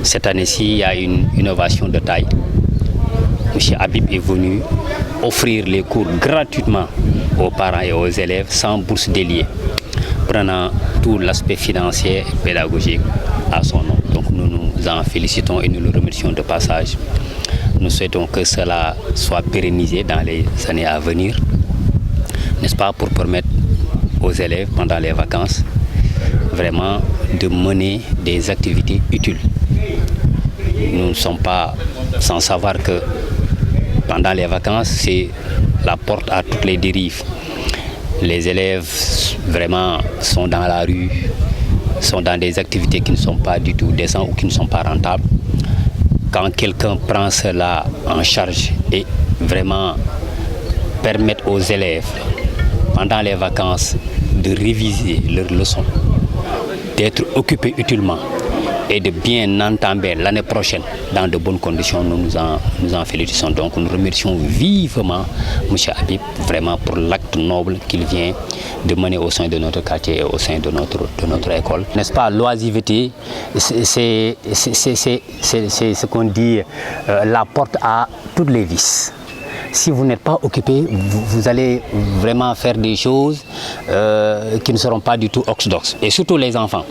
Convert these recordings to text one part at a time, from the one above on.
Cette année-ci, il y a une innovation de taille. M. Habib est venu offrir les cours gratuitement aux parents et aux élèves sans bourse déliée, prenant tout l'aspect financier et pédagogique à son nom. Donc nous nous en félicitons et nous le remercions de passage. Nous souhaitons que cela soit pérennisé dans les années à venir, n'est-ce pas, pour permettre aux élèves pendant les vacances vraiment de mener des activités utiles. Nous ne sommes pas sans savoir que pendant les vacances, c'est la porte à toutes les dérives. Les élèves vraiment sont dans la rue, sont dans des activités qui ne sont pas du tout décentes ou qui ne sont pas rentables. Quand quelqu'un prend cela en charge et vraiment permettre aux élèves, pendant les vacances, de réviser leurs leçons, d'être occupés utilement et de bien entamer l'année prochaine dans de bonnes conditions, nous nous en félicitons. Donc nous remercions vivement M. Habib vraiment pour l'acte noble qu'il vient de mener au sein de notre quartier et au sein de notre école. N'est-ce pas, l'oisiveté, c'est ce qu'on dit la porte à toutes les vices. Si vous n'êtes pas occupé, vous allez vraiment faire des choses qui ne seront pas du tout orthodoxes. Et surtout les enfants.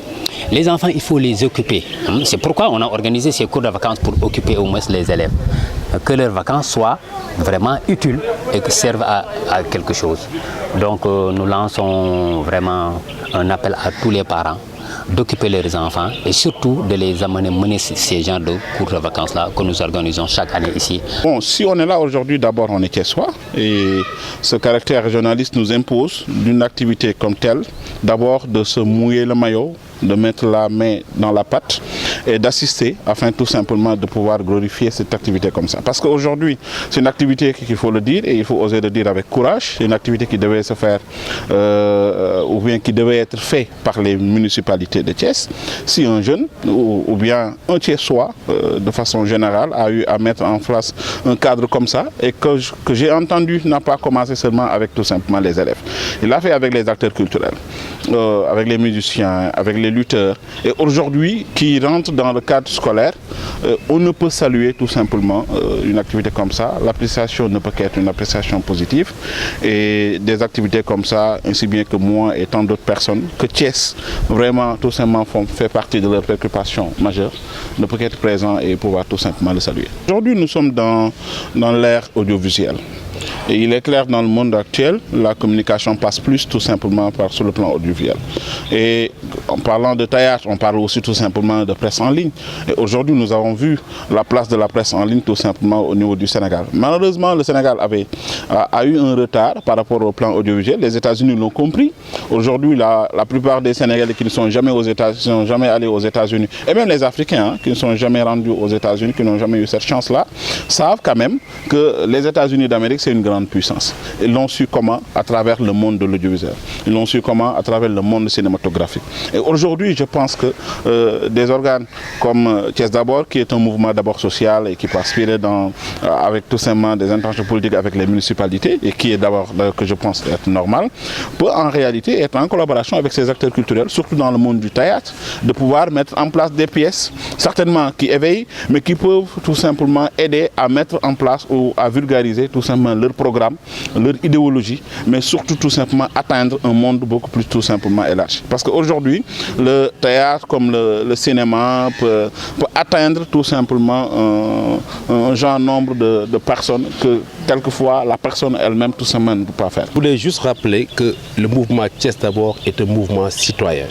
Les enfants, il faut les occuper. C'est pourquoi on a organisé ces cours de vacances pour occuper au moins les élèves. Que leurs vacances soient vraiment utiles et que servent à quelque chose. Donc nous lançons vraiment un appel à tous les parents d'occuper leurs enfants et surtout de les amener mener ces genres de cours de vacances-là que nous organisons chaque année ici. Bon, si on est là aujourd'hui, d'abord on est Thiessois et ce caractère régionaliste nous impose d'une activité comme telle, d'abord de se mouiller le maillot, de mettre la main dans la pâte et d'assister afin tout simplement de pouvoir glorifier cette activité comme ça. Parce qu'aujourd'hui, c'est une activité qu'il faut le dire et il faut oser le dire avec courage. C'est une activité qui devait se faire ou bien qui devait être faite par les municipalités de Thiès. Si un jeune ou bien un Thiessois de façon générale a eu à mettre en place un cadre comme ça et que j'ai entendu n'a pas commencé seulement avec tout simplement les élèves. Il l'a fait avec les acteurs culturels, avec les musiciens, avec les lutteurs et aujourd'hui qui rentrent dans le cadre scolaire, on ne peut saluer tout simplement une activité comme ça. L'appréciation ne peut qu'être une appréciation positive et des activités comme ça, ainsi bien que moi et tant d'autres personnes, que Thiès vraiment tout simplement fait partie de leurs préoccupations majeures, ne peut qu'être présent et pouvoir tout simplement le saluer. Aujourd'hui nous sommes dans l'ère audiovisuelle. Et il est clair dans le monde actuel, la communication passe plus tout simplement sur le plan audiovisuel. Et en parlant de théâtre, on parle aussi tout simplement de presse en ligne. Et aujourd'hui, nous avons vu la place de la presse en ligne tout simplement au niveau du Sénégal. Malheureusement, le Sénégal a eu un retard par rapport au plan audiovisuel. Les États-Unis l'ont compris. Aujourd'hui, la plupart des Sénégalais qui ne sont jamais allés aux États-Unis, et même les Africains qui ne sont jamais rendus aux États-Unis, qui n'ont jamais eu cette chance-là, savent quand même que les États-Unis d'Amérique, c'est une grande puissance. Ils l'ont su comment? À travers le monde de l'audiovisuel. Ils l'ont su comment? À travers le monde cinématographique. Et aujourd'hui, je pense que des organes comme Thiès d'abord, qui est un mouvement d'abord social et qui peut aspirer avec tout simplement des intentions politiques avec les municipalités et qui est d'abord, que je pense être normal, peut en réalité être en collaboration avec ces acteurs culturels, surtout dans le monde du théâtre, de pouvoir mettre en place des pièces, certainement qui éveillent, mais qui peuvent tout simplement aider à mettre en place ou à vulgariser tout simplement leur programme, leur idéologie, mais surtout tout simplement atteindre un monde beaucoup plus tout simplement élargi. Parce qu'aujourd'hui, le théâtre comme le cinéma peut atteindre tout simplement un grand nombre de personnes que quelquefois la personne elle-même tout simplement ne peut pas faire. Je voulais juste rappeler que le mouvement Thiès d'abord est un mouvement citoyen,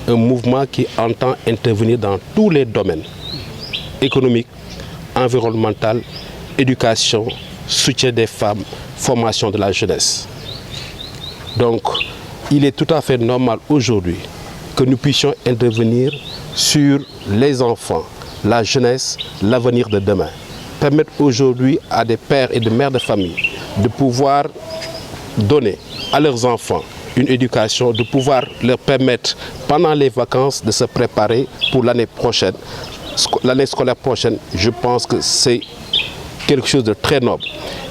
un mouvement qui entend intervenir dans tous les domaines économiques, environnemental, éducation, soutien des femmes, formation de la jeunesse. Donc, il est tout à fait normal aujourd'hui que nous puissions intervenir sur les enfants, la jeunesse, l'avenir de demain. Permettre aujourd'hui à des pères et des mères de famille de pouvoir donner à leurs enfants une éducation, de pouvoir leur permettre pendant les vacances de se préparer pour l'année prochaine. L'année scolaire prochaine, je pense que c'est quelque chose de très noble.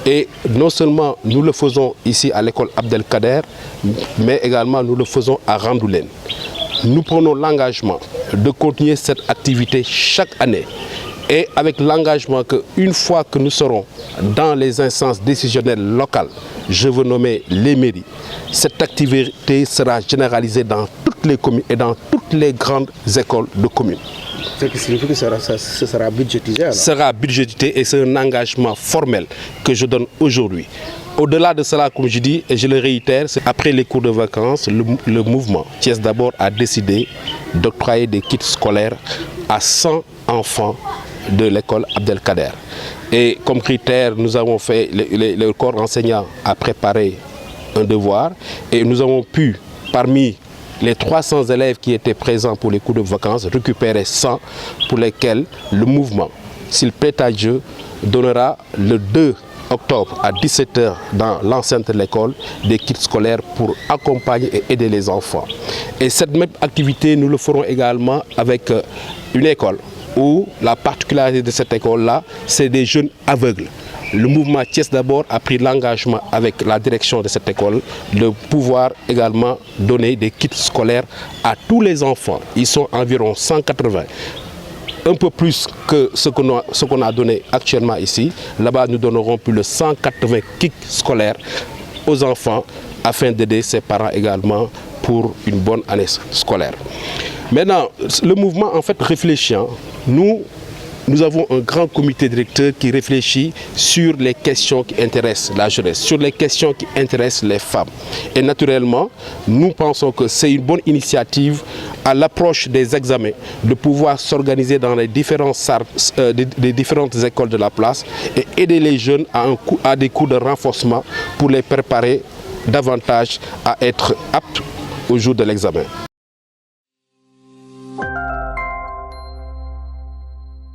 Et non seulement nous le faisons ici à l'école Abdelkader, mais également nous le faisons à Randoulène. nous prenons l'engagement de continuer cette activité chaque année. Et avec l'engagement qu'une fois que nous serons dans les instances décisionnelles locales, je veux nommer les mairies, cette activité sera généralisée dans toutes les communes et dans toutes les grandes écoles de communes. Ce qui signifie que ce sera budgétisé alors. Sera budgétisé et c'est un engagement formel que je donne aujourd'hui. Au-delà de cela, comme je dis, et je le réitère, c'est après les cours de vacances, le mouvement Thiès d'abord a décidé d'octroyer des kits scolaires à 100 enfants de l'école Abdelkader. Et comme critère, nous avons fait, le corps enseignant a préparé un devoir et nous avons pu, parmi les 300 élèves qui étaient présents pour les cours de vacances, récupérer 100 pour lesquels le mouvement, s'il plaît à Dieu, donnera le 2 octobre à 17 h dans l'enceinte de l'école des kits scolaires pour accompagner et aider les enfants. Et cette même activité, nous le ferons également avec une école où la particularité de cette école-là, c'est des jeunes aveugles. Le mouvement Thiès d'abord a pris l'engagement avec la direction de cette école de pouvoir également donner des kits scolaires à tous les enfants. Ils sont environ 180. Un peu plus que ce qu'on a donné actuellement ici. Là-bas, nous donnerons plus de 180 kits scolaires aux enfants afin d'aider ses parents également pour une bonne année scolaire. Maintenant, le mouvement en fait réfléchit. Nous avons un grand comité directeur qui réfléchit sur les questions qui intéressent la jeunesse, sur les questions qui intéressent les femmes. Et naturellement, nous pensons que c'est une bonne initiative à l'approche des examens de pouvoir s'organiser dans les différentes écoles de la place et aider les jeunes à des cours de renforcement pour les préparer davantage à être aptes au jour de l'examen.